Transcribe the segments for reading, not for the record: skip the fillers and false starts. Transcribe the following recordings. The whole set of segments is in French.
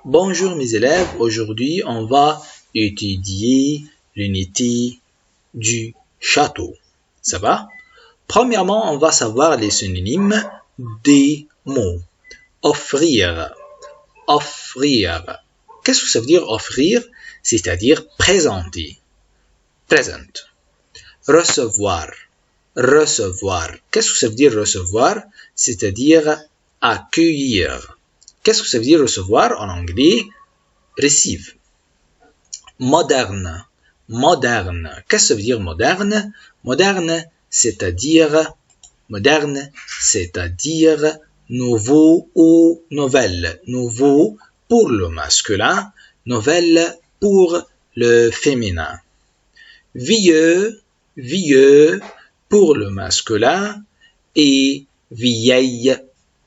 Bonjour mes élèves, aujourd'hui on va étudier l'unité du château. Ça va? Premièrement, on va savoir les synonymes des mots. Offrir, offrir. Qu'est-ce que ça veut dire offrir? C'est-à-dire présenter. Present. Recevoir, recevoir. Qu'est-ce que ça veut dire recevoir? C'est-à-dire accueillir. Qu'est-ce que ça veut dire recevoir en anglais? Receive. Moderne, moderne. Qu'est-ce que ça veut dire moderne? Moderne, c'est-à-dire nouveau ou nouvelle. Nouveau pour le masculin, nouvelle pour le féminin. Vieux, vieux pour le masculin et vieille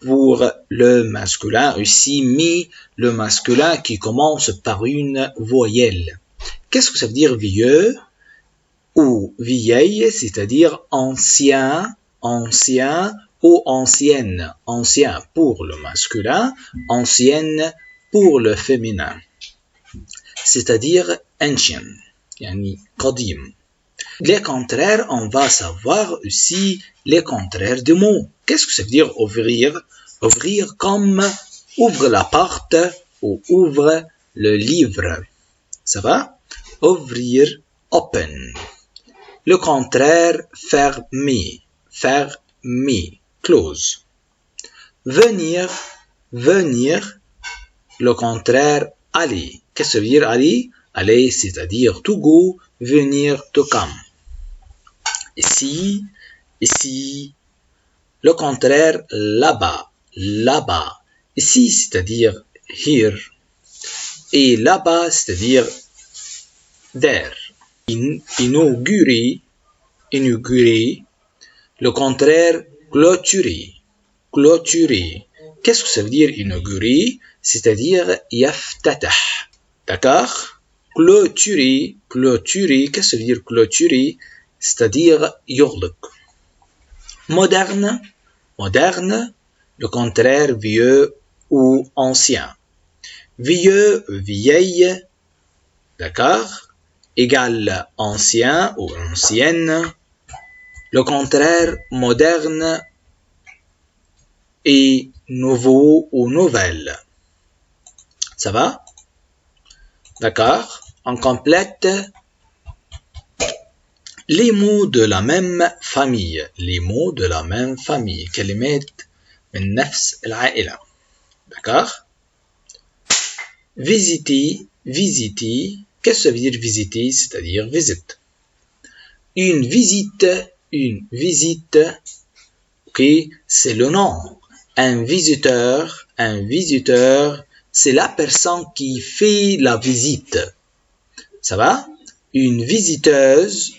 pour le masculin aussi, mais le masculin qui commence par une voyelle. Qu'est-ce que ça veut dire vieux ou vieille, c'est-à-dire ancien, ancien ou ancienne. Ancien pour le masculin, ancienne pour le féminin. C'est-à-dire ancien, yani qadim. Les contraires, on va savoir aussi les contraires des mots. Qu'est-ce que ça veut dire ouvrir? Ouvrir comme ouvre la porte ou ouvre le livre. Ça va? Ouvrir, open. Le contraire, fermer, fermer, close. Venir, venir. Le contraire, aller. Qu'est-ce que ça veut dire aller? Aller, c'est-à-dire to go, venir, to come. Ici, ici. Le contraire, là-bas, là-bas. Ici, c'est-à-dire here. Et là-bas, c'est-à-dire there. Inaugurer, inaugurer. Le contraire, clôturer, clôturer. Qu'est-ce que ça veut dire inaugurer? C'est-à-dire yaftatah. D'accord? Clôturer, clôturer. Qu'est-ce que ça veut dire clôturer? C'est-à-dire يغلق. Moderne, moderne, le contraire vieux ou ancien. Vieux, vieille, d'accord, égal ancien ou ancienne. Le contraire moderne et nouveau ou nouvelle. Ça va? D'accord? On complète les mots de la même famille. Les mots de la même famille. كلمات من نفس العائلة. D'accord? Visiter, visiter. Qu'est-ce que ça veut dire visiter? C'est-à-dire visite. Une visite, ok, c'est le nom. Un visiteur, c'est la personne qui fait la visite. Ça va? Une visiteuse,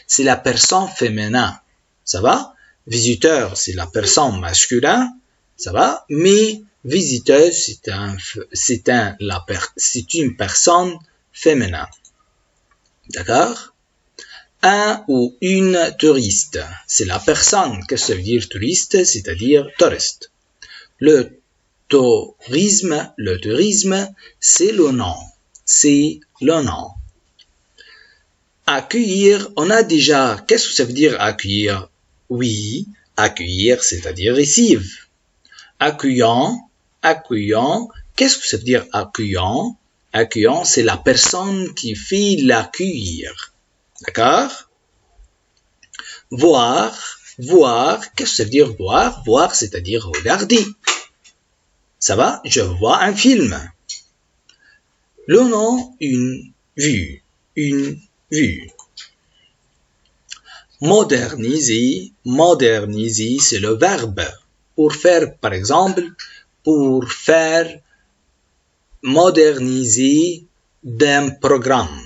c'est la personne féminin. Ça va? Visiteur, c'est la personne masculin. Ça va? Mais visiteuse, c'est une personne féminin. D'accord? Un ou une touriste, c'est la personne. Qu'est-ce que ça veut dire touriste? C'est-à-dire touriste. Le tourisme, c'est le nom. C'est le nom. Accueillir, on a déjà, qu'est-ce que ça veut dire accueillir? Oui, accueillir, c'est-à-dire receive. Accueillant, qu'est-ce que ça veut dire accueillant? Accueillant, c'est la personne qui fait l'accueillir. D'accord? Voir, qu'est-ce que ça veut dire voir? Voir, c'est-à-dire regarder. Ça va? Je vois un film. Le nom, une vue. Moderniser, c'est le verbe. Pour faire, par exemple, moderniser d'un programme.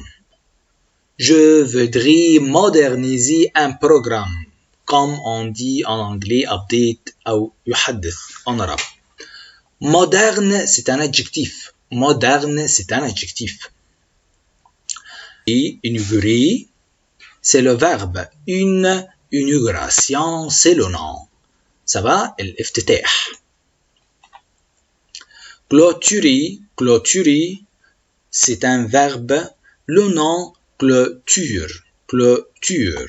Je voudrais moderniser un programme. Comme on dit en anglais, update ou يحدث en arabe. Moderne, c'est un adjectif. Et inaugurer, c'est le verbe. Une inauguration, c'est le nom. Ça va? الافتتاح. Clôturer, clôturer, c'est un verbe. Le nom clôture, clôture.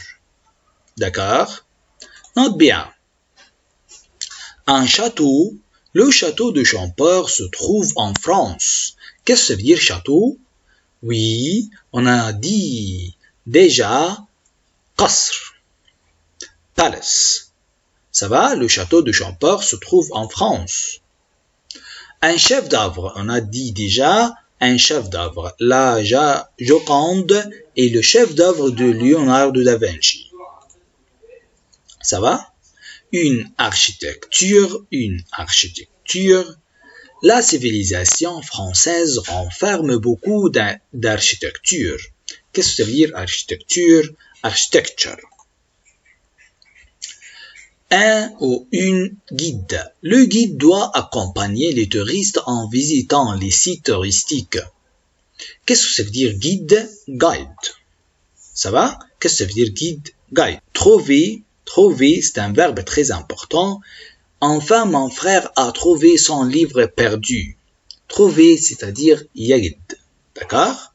D'accord? Note bien. Un château, le château de Champeur se trouve en France. Qu'est-ce que ça veut dire château? Oui, on a dit déjà قصر, palace. Ça va? Le château de Champeur se trouve en France. Un chef d'œuvre, on a dit déjà un chef d'œuvre. La Joconde est le chef d'œuvre de Leonardo da Vinci. Ça va? Une architecture. La civilisation française renferme beaucoup d'architecture. Qu'est-ce que ça veut dire architecture? Architecture. Un ou une guide. Le guide doit accompagner les touristes en visitant les sites touristiques. Qu'est-ce que ça veut dire guide? Guide. Ça va? Qu'est-ce que ça veut dire guide? Guide. Trouver, c'est un verbe très important. Enfin, mon frère a trouvé son livre perdu. Trouver, c'est-à-dire yajid. D'accord?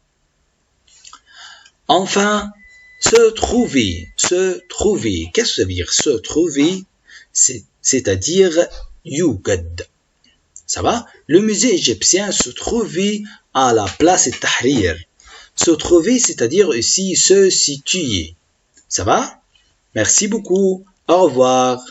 Enfin, se trouver. Qu'est-ce que ça veut dire se trouver? C'est-à-dire yugad. Ça va? Le musée égyptien se trouvait à la place Tahrir. Se trouver, c'est-à-dire aussi se situer. Ça va? Merci beaucoup. Au revoir.